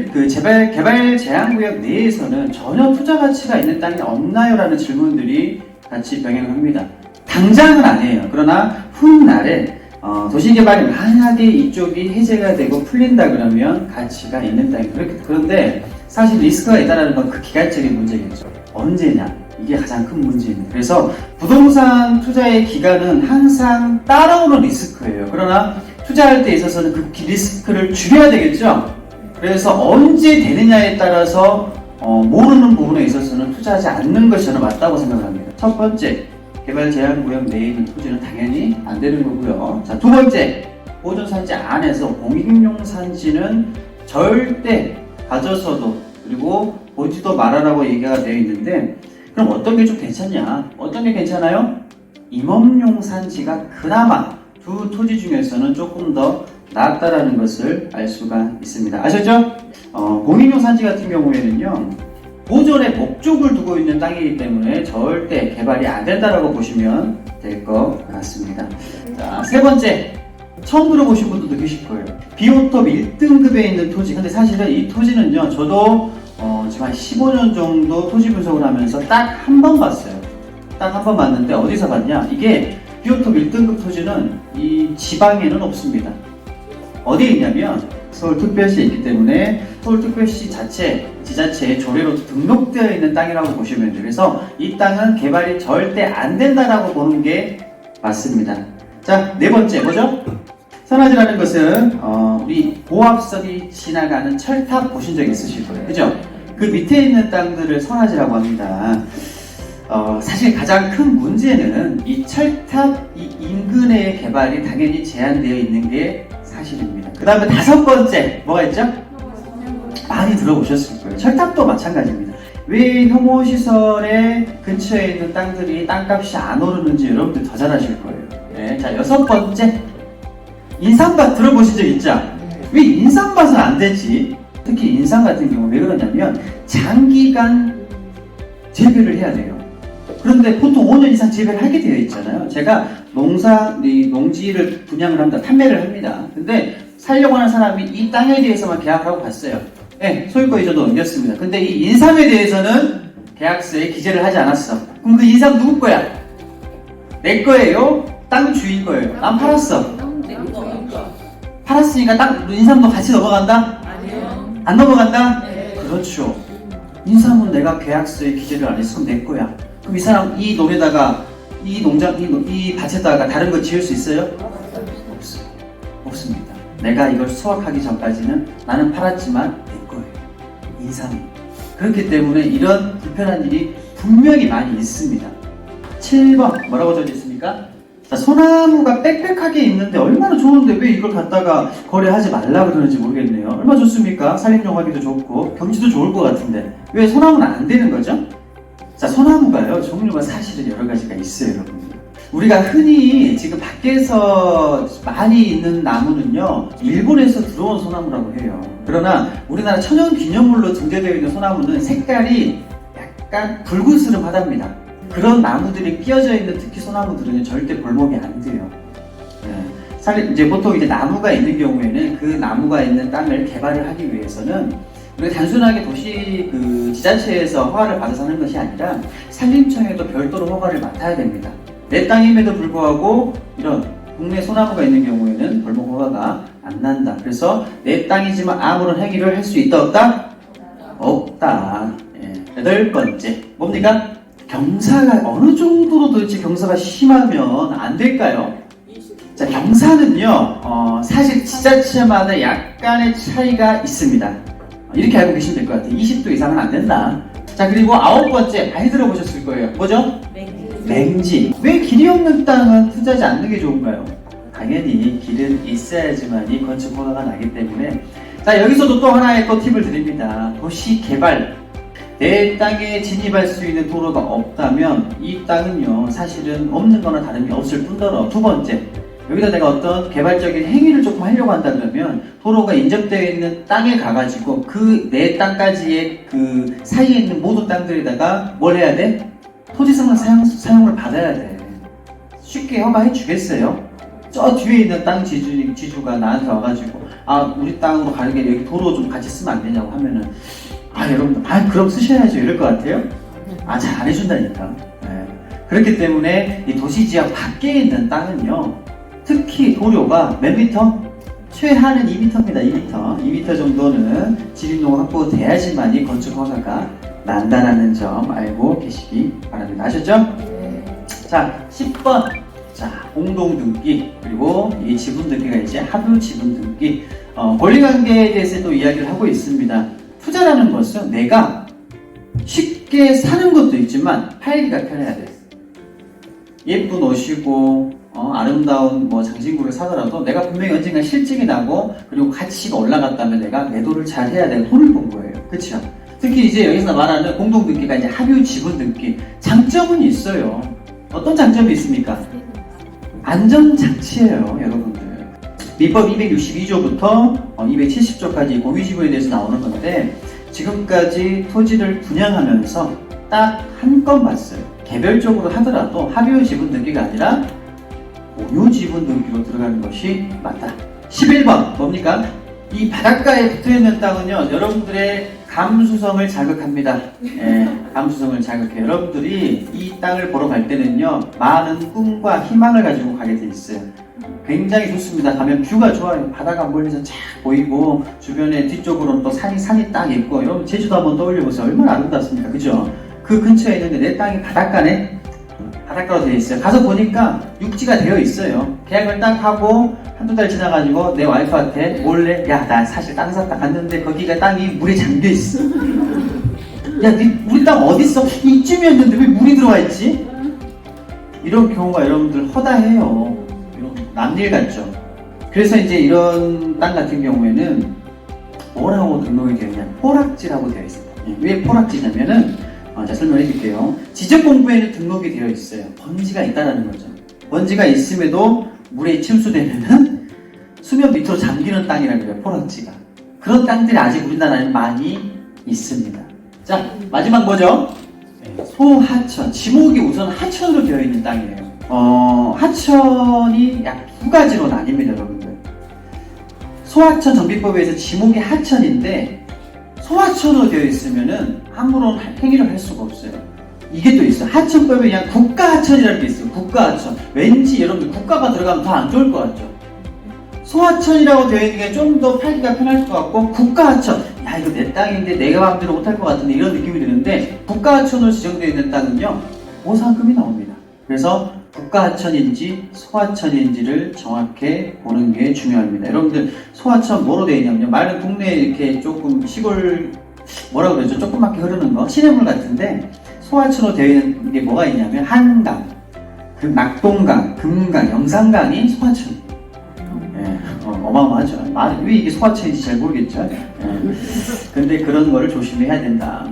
사실 그 개발 제한구역 내에서는 전혀 투자 가치가 있는 땅이 없나요? 라는 질문들이 같이 병행합니다. 당장은 아니에요. 그러나 훗날에 도시개발이 만약에 이쪽이 해제가 되고 풀린다 그러면 가치가 있는 땅이 그런데 사실 리스크가 있다는 건 그 기간적인 문제겠죠. 언제냐? 이게 가장 큰 문제입니다. 그래서 부동산 투자의 기간은 항상 따라오는 리스크예요. 그러나 투자할 때 있어서는 그 리스크를 줄여야 되겠죠. 그래서 언제 되느냐에 따라서 모르는 부분에 있어서는 투자하지 않는 것이 저는 맞다고 생각합니다. 첫 번째, 개발 제한구역 내에 있는 토지는 당연히 안 되는 거고요. 자, 두 번째, 보존산지 안에서 공익용 산지는 절대 가져서도 그리고 보지도 말아라고 얘기가 되어 있는데, 그럼 어떤 게 좀 괜찮냐? 어떤 게 괜찮아요? 임업용 산지가 그나마 두 토지 중에서는 조금 더 낫다라는 것을 알 수가 있습니다. 아셨죠? 공익용 산지 같은 경우에는요, 보존의 목적을 두고 있는 땅이기 때문에 절대 개발이 안 된다라고 보시면 될 것 같습니다. 자, 세 번째, 처음 들어보신 분들도 계실 거예요. 비오톱 1등급에 있는 토지. 근데 사실은 이 토지는요, 저도 지금 한 15년 정도 토지 분석을 하면서 딱 한 번 봤어요. 딱 한 번 봤는데 어디서 봤냐? 이게 비오톱 1등급 토지는 이 지방에는 없습니다. 어디에 있냐면 서울특별시에 있기 때문에 서울특별시 지자체의 조례로 등록되어 있는 땅이라고 보시면 돼요. 그래서 이 땅은 개발이 절대 안 된다라고 보는 게 맞습니다. 자, 네 번째 뭐죠? 선화지라는 것은 우리 고압선이 지나가는 철탑 보신 적 있으실 거예요. 그죠? 그 밑에 있는 땅들을 선화지라고 합니다. 사실 가장 큰 문제는 이 철탑 이 인근의 개발이 당연히 제한되어 있는 게 사실입니다. 그 다음에 다섯 번째 뭐가 있죠? 많이 들어보셨을 거예요. 철탑도 마찬가지입니다. 왜 혐오시설의 근처에 있는 땅들이 땅값이 안 오르는지 여러분들 더 잘 아실 거예요. 네, 자, 여섯 번째, 인삼밭 들어보신 적 있죠? 왜 인삼밭은 안 되지? 특히 인삼 같은 경우 왜 그러냐면 장기간 재배를 해야 돼요. 그런데 보통 5년 이상 재배를 하게 되어 있잖아요. 제가 농지를 분양을 합니다. 판매를 합니다. 근데 살려고 하는 사람이 이 땅에 대해서만 계약하고 갔어요. 네, 소유권 이전도 넘겼습니다. 근데 이 인삼에 대해서는 계약서에 기재를 하지 않았어. 그럼 그 인삼 누구 거야? 내 거예요? 땅 주인 거예요? 난 팔았어. 팔았으니까 인삼도 같이 넘어간다? 아니요. 안 넘어간다? 네. 그렇죠. 인삼은 내가 계약서에 기재를 안 했으면 내 거야. 그럼 이 사람 이 논에다가 이 밭에다가 다른 거 지을 수 있어요? 없어요. 없습니다. 내가 이걸 수확하기 전까지는 나는 팔았지만 내 거예요. 인삼이. 그렇기 때문에 이런 불편한 일이 분명히 많이 있습니다. 7번 뭐라고 적혀 있습니까? 자, 소나무가 빽빽하게 있는데 얼마나 좋은데 왜 이걸 갖다가 거래하지 말라 그러는지 모르겠네요. 얼마나 좋습니까? 산림용하기도 좋고 경치도 좋을 것 같은데 왜 소나무는 안 되는 거죠? 자, 소나무가요 종류가 사실은 여러 가지가 있어요, 여러분. 우리가 흔히 지금 밖에서 많이 있는 나무는요 일본에서 들어온 소나무라고 해요. 그러나 우리나라 천연기념물로 등재되어 있는 소나무는 색깔이 약간 붉은스름하답니다. 그런 나무들이 끼어져 있는 특히 소나무들은 절대 볼목이 안 돼요. 네. 이제 보통 이제 나무가 있는 경우에는 그 나무가 있는 땅을 개발을 하기 위해서는 우리가 단순하게 도시 지자체에서 허가를 받아서 하는 것이 아니라 산림청에도 별도로 허가를 맡아야 됩니다. 내 땅임에도 불구하고 이런 국내 소나무가 있는 경우에는 볼목 허가가 안 난다. 그래서 내 땅이지만 아무런 행위를 할 수 있다 없다? 없다. 여덟 번째 뭡니까? 경사가 어느 정도로 도대체 경사가 심하면 안 될까요? 자, 경사는요 사실 지자체마다 약간의 차이가 있습니다. 이렇게 알고 계시면 될 것 같아요. 20도 이상은 안 된다. 자, 그리고 아홉 번째 많이 들어보셨을 거예요. 뭐죠? 맹지. 왜 길이 없는 땅은 투자하지 않는 게 좋은가요? 당연히 길은 있어야지만이 건축 허가가 나기 때문에. 자, 여기서도 또 하나의 또 팁을 드립니다. 도시 개발. 내 땅에 진입할 수 있는 도로가 없다면 이 땅은요 사실은 없는 거나 다름이 없을 뿐더러. 두 번째, 여기다 내가 어떤 개발적인 행위를 조금 하려고 한다 그러면 도로가 인접되어 있는 땅에 가가지고 그 내 땅까지의 그 사이에 있는 모든 땅들에다가 뭘 해야 돼? 토지성능 사용을 받아야 돼. 쉽게 허가해 주겠어요? 저 뒤에 있는 땅 지주가 나한테 와가지고 우리 땅으로 가는 게 여기 도로 좀 같이 쓰면 안 되냐고 하면은 여러분들 그럼 쓰셔야죠 이럴 것 같아요. 잘 안 해준다니까. 그렇기 때문에 이 도시지역 밖에 있는 땅은요, 특히 도로가 몇 미터? 최하는 2m입니다. 2m 정도는 지림로가 확보돼야지만이 건축 허가가 난다라는 점 알고 계시기 바랍니다. 아셨죠? 자, 10번. 자, 공동 등기, 그리고 이 지분 등기가 이제 합유 지분 등기. 권리관계에 대해서 또 이야기를 하고 있습니다. 투자라는 것은 내가 쉽게 사는 것도 있지만 팔기가 편해야 돼. 예쁜 옷이고 아름다운 장신구를 사더라도 내가 분명히 언젠가 실증이 나고 그리고 가치가 올라갔다면 내가 매도를 잘 해야 되고 돈을 번 거예요. 그렇죠? 특히 이제 여기서 말하는 공동 등기가 이제 합유 지분 등기, 장점은 있어요. 어떤 장점이 있습니까? 안전장치예요, 여러분들. 민법 262조부터 270조까지 공유지분에 대해서 나오는 건데, 지금까지 토지를 분양하면서 딱 한 건 봤어요. 개별적으로 하더라도 합유 지분 등기가 아니라 공유 지분 등기로 들어가는 것이 맞다. 11번 뭡니까? 이 바닷가에 붙어있는 땅은요, 여러분들의 감수성을 자극합니다. 감수성을 자극해요. 여러분들이 이 땅을 보러 갈 때는요, 많은 꿈과 희망을 가지고 가게 돼 있어요. 굉장히 좋습니다. 가면 뷰가 좋아요. 바다가 멀리서 쫙 보이고 주변에 뒤쪽으로는 또 산이 딱 있고. 여러분 제주도 한번 떠올려보세요. 얼마나 아름답습니까? 그죠? 그 근처에 있는데 내 땅이 바닷가네? 바닷가로 되어 있어요. 가서 보니까 육지가 되어 있어요. 계약을 딱 하고 한두 달 지나가지고 내 와이프한테 몰래 나 사실 땅 샀다 갔는데 거기가 땅이 물에 잠겨 있어. 우리 땅 어딨어? 이쯤이었는데 왜 물이 들어와 있지? 이런 경우가 여러분들 허다해요. 남일 같죠? 그래서 이제 이런 땅 같은 경우에는 뭐라고 등록이 되어 있냐? 포락지라고 되어 있습니다. 왜 포락지냐면은 자, 설명해 드릴게요. 지적공부에는 등록이 되어 있어요. 번지가 있다는 거죠. 번지가 있음에도 물에 침수되면은 수면 밑으로 잠기는 땅이라는 거예요. 포락지가. 그런 땅들이 아직 우리나라에 많이 있습니다. 자, 마지막 뭐죠? 소하천. 지목이 우선 하천으로 되어 있는 땅이에요. 하천이 약 두 가지로 나뉩니다, 여러분들. 소하천 정비법에서 지목이 하천인데 소하천으로 되어 있으면은 아무런 행위를 할 수가 없어요. 이게 또 있어요. 하천법에 그냥 국가하천이라는 게 있어요. 국가하천. 왠지 여러분들 국가가 들어가면 더 안 좋을 것 같죠? 소하천이라고 되어 있는 게 좀 더 팔기가 편할 것 같고, 국가하천. 이거 내 땅인데 내가 마음대로 못할 것 같은데 이런 느낌이 드는데, 국가하천으로 지정되어 있는 땅은요, 보상금이 나옵니다. 그래서 국가하천인지 소하천인지를 정확히 보는 게 중요합니다. 여러분들 소하천 뭐로 되어 있냐면요, 말은 동네에 이렇게 조금 시골 뭐라고 그러죠? 조그맣게 흐르는 거, 시냇물 같은데 소하천으로 되어 있는 게 뭐가 있냐면 한강, 낙동강, 금강, 영산강이 소하천. 어마어마하죠. 왜 이게 소하천인지 잘 모르겠죠. 근데 그런 거를 조심해야 된다.